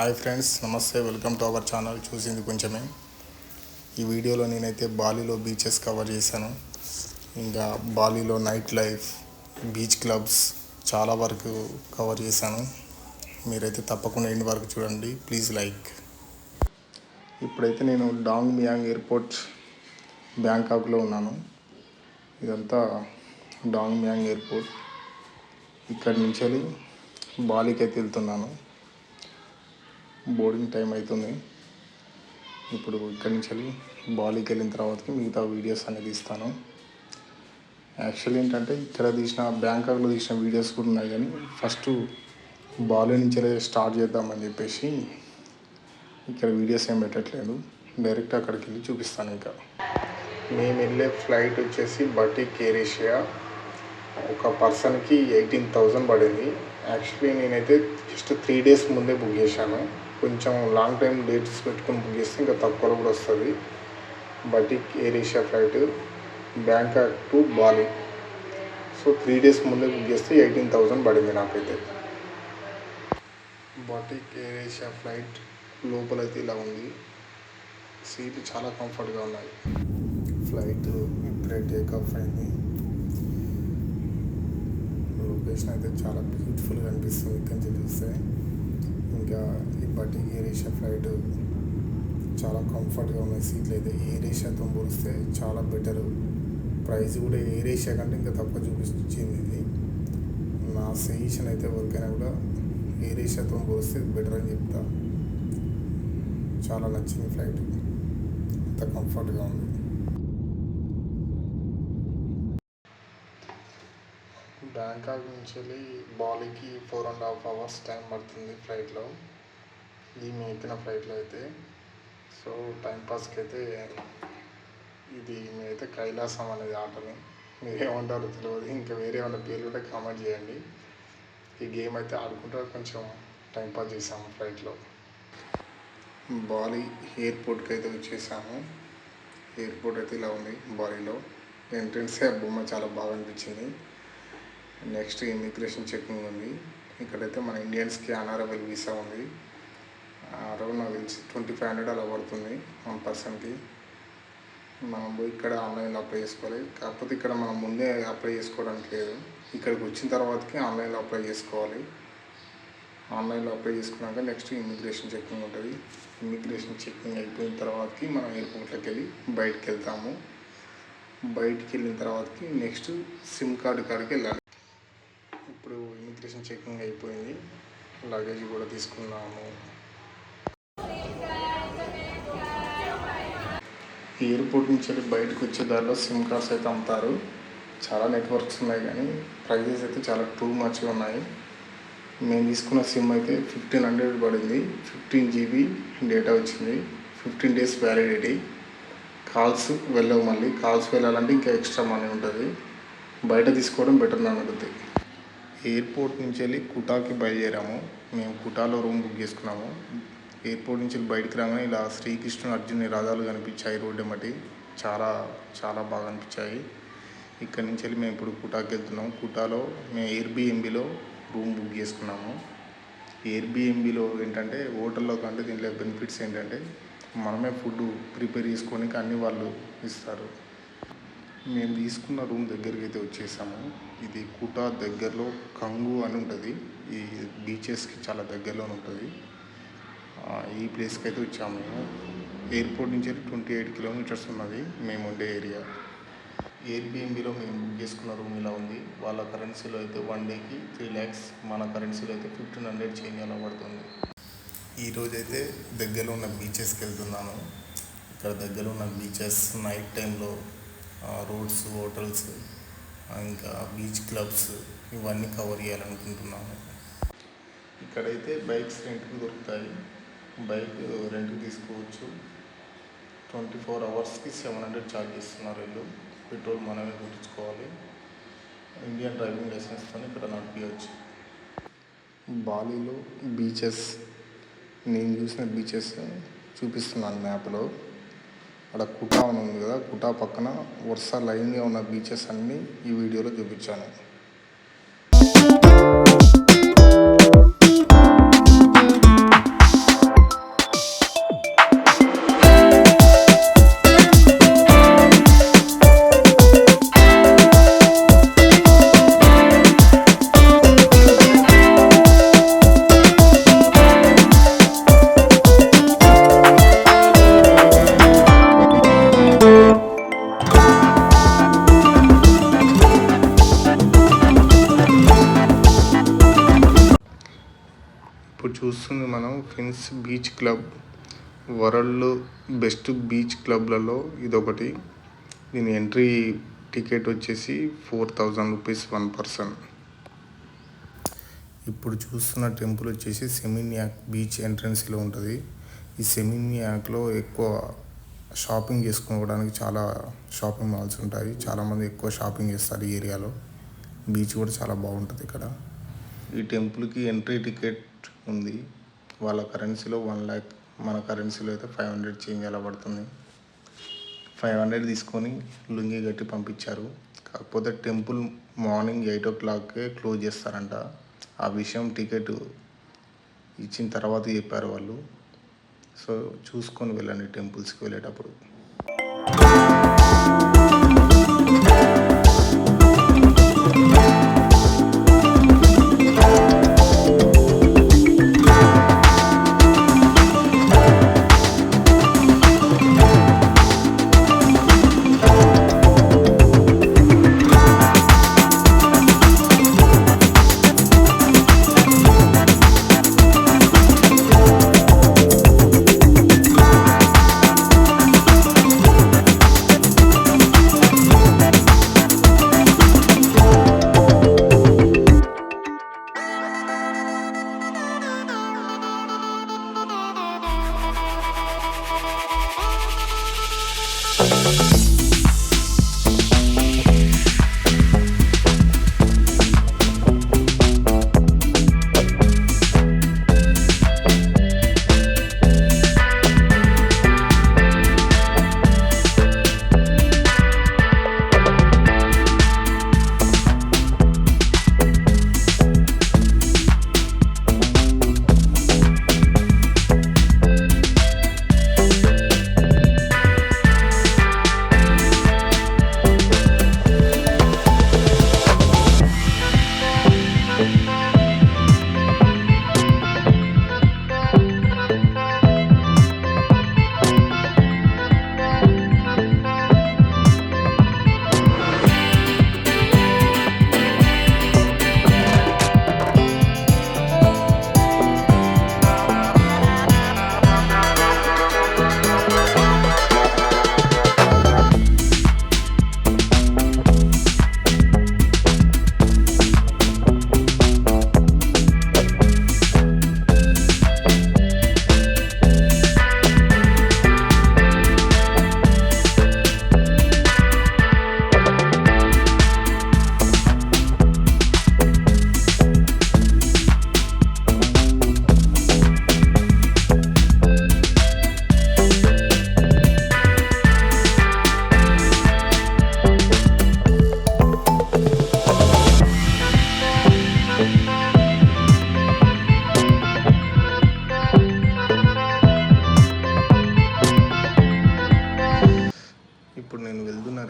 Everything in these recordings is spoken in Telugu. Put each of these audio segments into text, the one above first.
హాయ్ ఫ్రెండ్స్, నమస్తే. Welcome to our channel. చూసింది కొంచెమే. ఈ వీడియోలో నేనైతే బాలీలో బీచెస్ కవర్ చేశాను. ఇంకా బాలీలో నైట్ లైఫ్, బీచ్ క్లబ్స్ చాలా వరకు కవర్ చేశాను. మీరైతే తప్పకుండా ఎండ్ వరకు చూడండి. Please like. ఇప్పుడైతే నేను డాంగ్ మియాంగ్ ఎయిర్పోర్ట్ బ్యాంకాక్లో ఉన్నాను. ఇదంతా డాంగ్ మియాంగ్ ఎయిర్పోర్ట్. ఇక్కడి నుంచి బాలీకి అయితే వెళ్తున్నాను. బోర్డింగ్ టైం అవుతుంది. ఇప్పుడు ఇక్కడి నుంచి బాలీకి వెళ్ళిన తర్వాతకి మిగతా వీడియోస్ అనేది ఇస్తాను. యాక్చువల్లీ ఏంటంటే ఇక్కడ బ్యాంకాక్లో తీసిన వీడియోస్ కూడా ఉన్నాయి, కానీ ఫస్ట్ బాలీ నుంచి స్టార్ట్ చేద్దామని చెప్పేసి ఇక్కడ వీడియోస్ ఏం పెట్టట్లేదు. డైరెక్ట్ అక్కడికి వెళ్ళి చూపిస్తాను. ఇంకా మేము వెళ్ళే ఫ్లైట్ వచ్చేసి బటిక్ ఎయిర్ ఏషియా. ఒక పర్సన్కి 18,000 పడింది. యాక్చువల్లీ నేనైతే జస్ట్ 3 days ముందే బుక్ చేశాను. కొంచెం లాంగ్ టైం డేట్స్ పెట్టుకుని బుక్ చేస్తే ఇంకా తక్కువలో కూడా వస్తుంది. Batik Air Asia flight Bangkok to Bali. So 3 days ముందే బుక్ చేస్తే 18,000 పడింది నాకైతే. బటిక్ ఎయిర్ ఏషియా ఫ్లైట్ లోపలైతే ఇలా ఉంది. సీట్లు చాలా కంఫర్ట్గా ఉన్నాయి. ఫ్లైట్ ఇప్పుడే టేకాఫ్ అయింది. లొకేషన్ అయితే చాలా బ్యూటిఫుల్గా అనిపిస్తుంది ఇక్కడి నుంచి చూస్తే. ఇంకా ఈ బటిక్ ఎయిర్ ఏషియా ఫ్లైట్ చాలా కంఫర్ట్గా ఉన్నాయి. సీట్లు అయితే ఎయిర్ ఏషియాతో పోలిస్తే చాలా బెటరు. ప్రైస్ కూడా ఎయిర్ ఏషియా కంటే ఇంకా తక్కువ చూపించింది ఇది. నా సజెషన్ అయితే ఎవరికైనా కూడా ఎయిర్ ఏషియాతో పోలిస్తే బెటర్ అని చెప్తా. చాలా నచ్చింది ఫ్లైట్, అంత కంఫర్ట్గా ఉంది. బ్యాంకాక్ నుంచి వెళ్ళి బాలీకి 4.5 hours టైం పడుతుంది ఫ్లైట్లో. ఇది మేము ఎక్కిన ఫ్లైట్లో అయితే. సో టైంపాస్కి అయితే ఇది మేమైతే కైలాసం అనేది ఆటని మీరేమంటారో తెలియదు. ఇంకా వేరే ఏమైనా పేర్లు ఉంటే కామెంట్ చేయండి. ఈ గేమ్ అయితే ఆడుకుంటూ కొంచెం టైంపాస్ చేసాము ఫ్లైట్లో. బాలీ ఎయిర్పోర్ట్కి అయితే వచ్చేసాము. ఎయిర్పోర్ట్ అయితే ఇలా ఉంది బాలీలో. ఎంట్రన్సే బొమ్మ చాలా బాగా అనిపించింది. నెక్స్ట్ ఇమిగ్రేషన్ చెకింగ్ ఉంది. ఇక్కడైతే మన ఇండియన్స్కి అన్అరైవల్ వీసా ఉంది. అరౌండ్ నాకు తెలిసి 2,500 అలా పడుతుంది 1 personకి. మనం పోయి ఇక్కడ ఆన్లైన్లో అప్లై చేసుకోవాలి. కాకపోతే ఇక్కడ మనం ముందే అప్లై చేసుకోవడానికి లేదు. ఇక్కడికి వచ్చిన తర్వాతకి ఆన్లైన్లో అప్లై చేసుకోవాలి. ఆన్లైన్లో అప్లై చేసుకున్నాక నెక్స్ట్ ఇమిగ్రేషన్ చెకింగ్ ఉంటుంది. ఇమిగ్రేషన్ చెకింగ్ అయిపోయిన తర్వాతకి మనం ఎయిర్పోర్ట్లోకి వెళ్ళి బయటికి వెళ్తాము. బయటికి వెళ్ళిన తర్వాతకి నెక్స్ట్ సిమ్ కార్డు కాడికి వెళ్ళాలి. ఇప్పుడు ఇమిగ్రేషన్ చెకింగ్ అయిపోయింది. లగేజ్ కూడా తీసుకున్నాము. ఎయిర్పోర్ట్ నుంచి వెళ్ళి బయటకు వచ్చే దారిలో సిమ్ కార్డ్స్ అయితే అమ్ముతారు. చాలా నెట్వర్క్స్ ఉన్నాయి, కానీ ప్రైజెస్ అయితే చాలా టూ మచ్గా ఉన్నాయి. మేము తీసుకున్న సిమ్ అయితే 1,500 పడింది. 15 GB డేటా వచ్చింది. 15 days వ్యాలిడిటీ. కాల్స్ వెళ్ళవు. మళ్ళీ కాల్స్ వెళ్ళాలంటే ఇంకా ఎక్స్ట్రా మనీ ఉంటుంది. బయట తీసుకోవడం బెటర్ అని అడుగుతుంది. ఎయిర్పోర్ట్ నుంచి వెళ్ళి కుటాకి బయలుదేరాము. మేము కుటాలో రూమ్ బుక్ చేసుకున్నాము. ఎయిర్పోర్ట్ నుంచి వెళ్ళి బయటికి రాగానే ఇలా శ్రీకృష్ణుడు అర్జునుని రథాలు కనిపించాయి రోడ్డు మట్టి. చాలా చాలా బాగా అనిపించాయి. ఇక్కడి నుంచి వెళ్ళి మేము ఇప్పుడు కుటాకి వెళ్తున్నాము. కుటాలో మేము ఎయిర్బిఎన్బిలో రూమ్ బుక్ చేసుకున్నాము. ఎయిర్బిఎన్బిలో ఏంటంటే హోటల్లో కంటే దీంట్లో బెనిఫిట్స్ ఏంటంటే మనమే ఫుడ్ ప్రిపేర్ చేసుకొని అన్నీ వాళ్ళు ఇస్తారు. మేము తీసుకున్న రూమ్ దగ్గరికి అయితే వచ్చేసాము. ఇది కుటా దగ్గరలో కంగు అని ఉంటుంది. ఈ బీచెస్కి చాలా దగ్గరలో ఉంటుంది. ఈ ప్లేస్కి అయితే వచ్చాము మేము. ఎయిర్పోర్ట్ నుంచి 28 kilometers ఉన్నది మేము ఉండే ఏరియా. ఎయిర్బిఎన్బిలో మేము బుక్ చేసుకున్న రూమ్ ఇలా ఉంది. వాళ్ళ కరెన్సీలో అయితే 1 dayకి 3 lakhs, మన కరెన్సీలో అయితే 1,500 చేంజ్ అలా పడుతుంది. ఈరోజైతే దగ్గరలో ఉన్న బీచెస్కి వెళ్తున్నాను. ఇక్కడ దగ్గరలో ఉన్న బీచెస్, నైట్ టైంలో రోడ్స్, హోటల్స్, ఇంకా బీచ్ క్లబ్స్ ఇవన్నీ కవర్ చేయాలనుకుంటున్నాము. ఇక్కడైతే బైక్స్ రెంట్కి దొరుకుతాయి. బైక్ రెంట్కి తీసుకోవచ్చు. 24 hours 700 ఛార్జ్ చేస్తున్నారు వీళ్ళు. పెట్రోల్ మనమే కొట్టించుకోవాలి. ఇండియన్ డ్రైవింగ్ లైసెన్స్తో ఇక్కడ నడిపించవచ్చు. బాలీలో బీచెస్, నేను చూసిన బీచెస్ చూపిస్తున్నాను మ్యాప్లో. అక్కడ కుటా అని ఉంది కదా, కుటా పక్కన వరుస లైన్గా ఉన్న బీచెస్ అన్నీ ఈ వీడియోలో చూపించాను. ఇప్పుడు చూస్తుంది మనం Finns beach club. World best beach క్లబ్లలో ఇదొకటి. దీని ఎంట్రీ టికెట్ వచ్చేసి 4000 రూపీస్ 1 పర్సన్. ఇప్పుడు చూస్తున్న టెంపుల్ వచ్చేసి సెమినియాక్ బీచ్ ఎంట్రన్స్లో ఉంటుంది. ఈ సెమినియాక్లో ఎక్కువ షాపింగ్ చేసుకోవడానికి చాలా షాపింగ్ మాల్స్ ఉంటాయి. చాలామంది ఎక్కువ షాపింగ్ చేస్తారు ఈ ఏరియాలో. బీచ్ కూడా చాలా బాగుంటుంది ఇక్కడ. ఈ టెంపుల్కి ఎంట్రీ టికెట్ ఉంది. వాళ్ళ కరెన్సీలో 1 lakh, మన కరెన్సీలో అయితే 500 చేంజ్ అలా పడుతుంది. 500 తీసుకొని లుంగి కట్టి పంపించారు. కాకపోతే టెంపుల్ మార్నింగ్ 8 o'clock క్లోజ్ చేస్తారంట. ఆ విషయం టికెట్ ఇచ్చిన తర్వాత చెప్పారు వాళ్ళు. సో చూసుకొని వెళ్ళండి టెంపుల్స్కి వెళ్ళేటప్పుడు.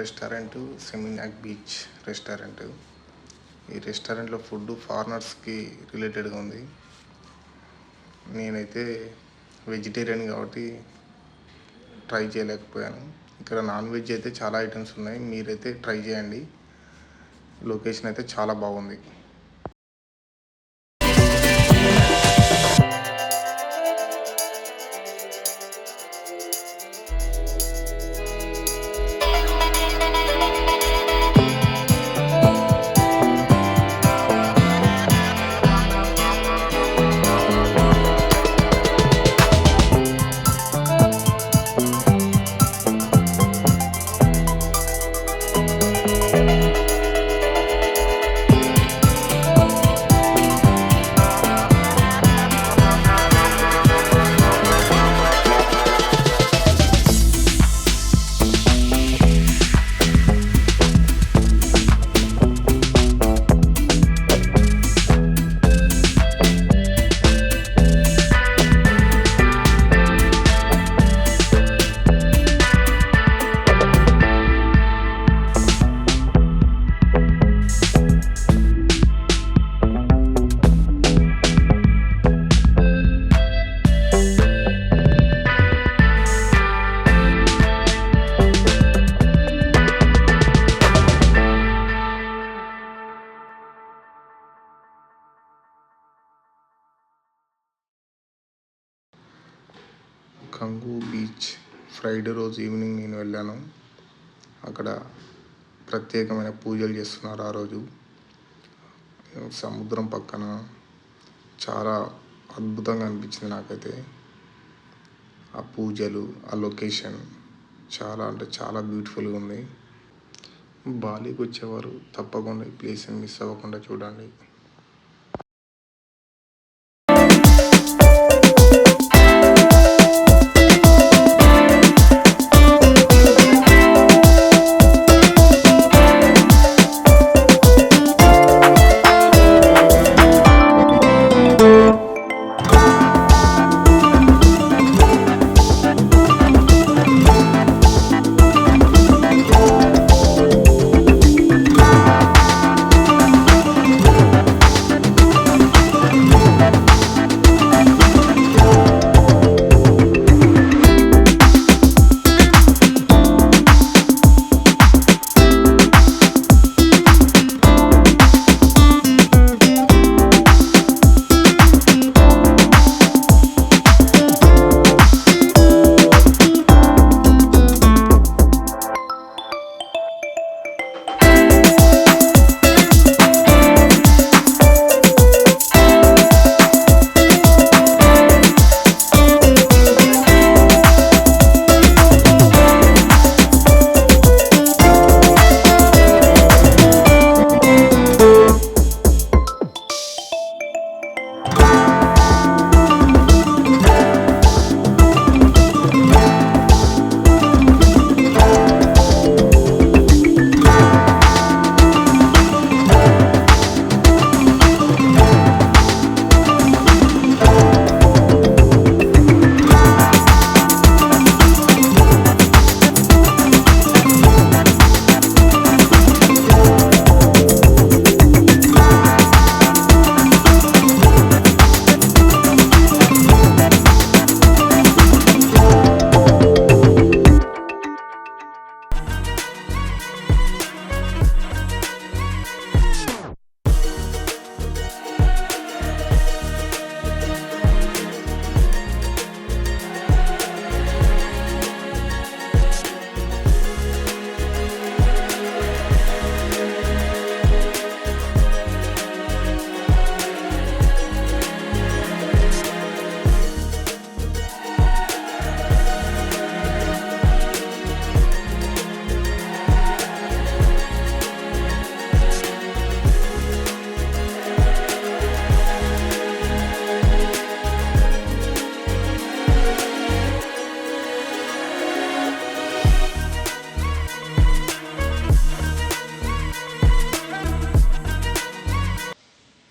Restaurant Seminyak beach restaurant. ఈ రెస్టారెంట్లో ఫుడ్ ఫారినర్స్కి రిలేటెడ్గా ఉంది. నేనైతే వెజిటేరియన్ కాబట్టి ట్రై చేయలేకపోయాను. ఇక్కడ నాన్ వెజ్ అయితే చాలా ఐటమ్స్ ఉన్నాయి. మీరైతే ట్రై చేయండి. లొకేషన్ అయితే చాలా బాగుంది. కంగు బీచ్ ఫ్రైడే రోజు ఈవినింగ్ నేను వెళ్ళాను. అక్కడ ప్రత్యేకమైన పూజలు చేస్తున్నారు ఆ రోజు. సముద్రం పక్కన చాలా అద్భుతంగా అనిపించింది నాకైతే. ఆ పూజలు, ఆ లొకేషన్ చాలా అంటే చాలా బ్యూటిఫుల్గా ఉంది. బాలీకి వచ్చేవారు తప్పకుండా ఈ ప్లేస్ని మిస్ అవ్వకుండా చూడండి.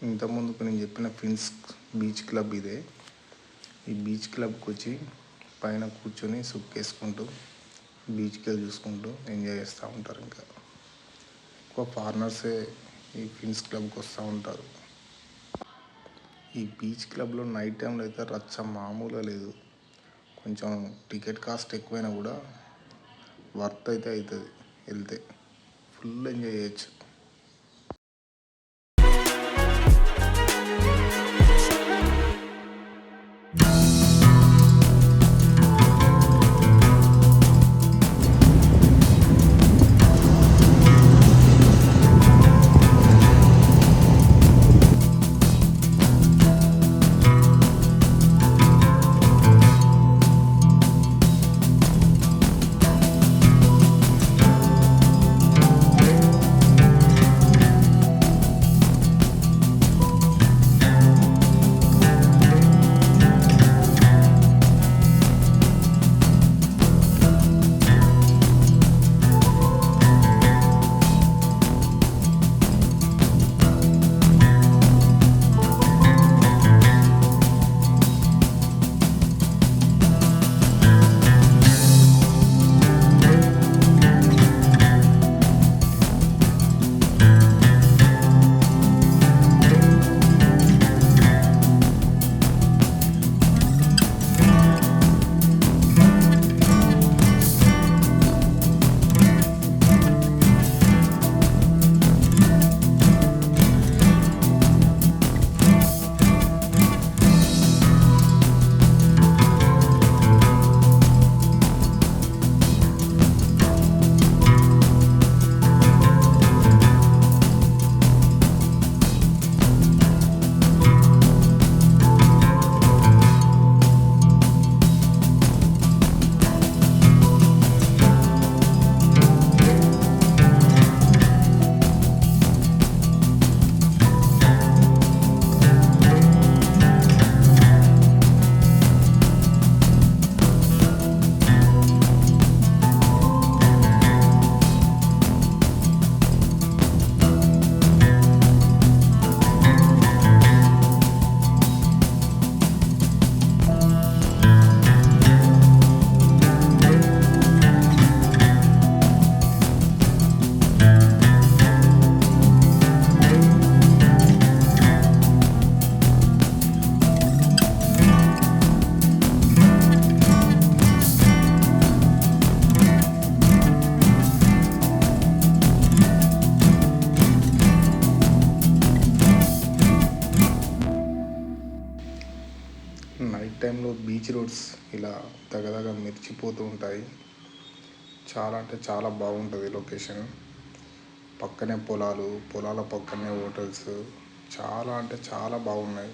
ఇంతకుముందుకు నేను చెప్పిన ప్రిన్స్ బీచ్ క్లబ్ ఇదే. ఈ బీచ్ క్లబ్కి వచ్చి పైన కూర్చొని సుక్కేసుకుంటూ బీచ్కి వెళ్ళి చూసుకుంటూ ఎంజాయ్ చేస్తూ ఉంటారు. ఇంకా ఎక్కువ ఫారినర్సే ఈ ప్రిన్స్ క్లబ్కి వస్తూ ఉంటారు. ఈ బీచ్ క్లబ్లో నైట్ టైంలో అయితే రచ్చ మామూలుగా లేదు. కొంచెం టికెట్ కాస్ట్ ఎక్కువైనా కూడా వర్త్ అయితే అవుతుంది. వెళ్తే ఫుల్ ఎంజాయ్ చేయొచ్చు. టైంలో బీచ్ రోడ్స్ ఇలా దగదగ మెరిచిపోతూ ఉంటాయి. చాలా అంటే చాలా బాగుంటుంది లొకేషన్. పక్కనే పొలాలు, పొలాల పక్కనే హోటల్స్, చాలా అంటే చాలా బాగున్నాయి.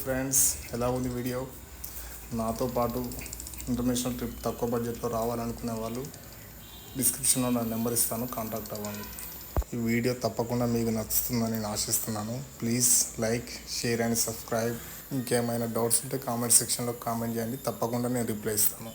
ఫ్రెండ్స్, ఎలా ఉంది వీడియో? నాతో పాటు ఇంటర్నేషనల్ ట్రిప్ తక్కువ బడ్జెట్లో రావాలనుకునే వాళ్ళు డిస్క్రిప్షన్లో నా నెంబర్ ఇస్తాను, కాంటాక్ట్ అవ్వండి. ఈ వీడియో తప్పకుండా మీకు నచ్చుతుందని నేను ఆశిస్తున్నాను. Please like, share and subscribe. ఇంకేమైనా డౌట్స్ ఉంటే కామెంట్ సెక్షన్లో కామెంట్ చేయండి, తప్పకుండా నేను రిప్లై ఇస్తాను.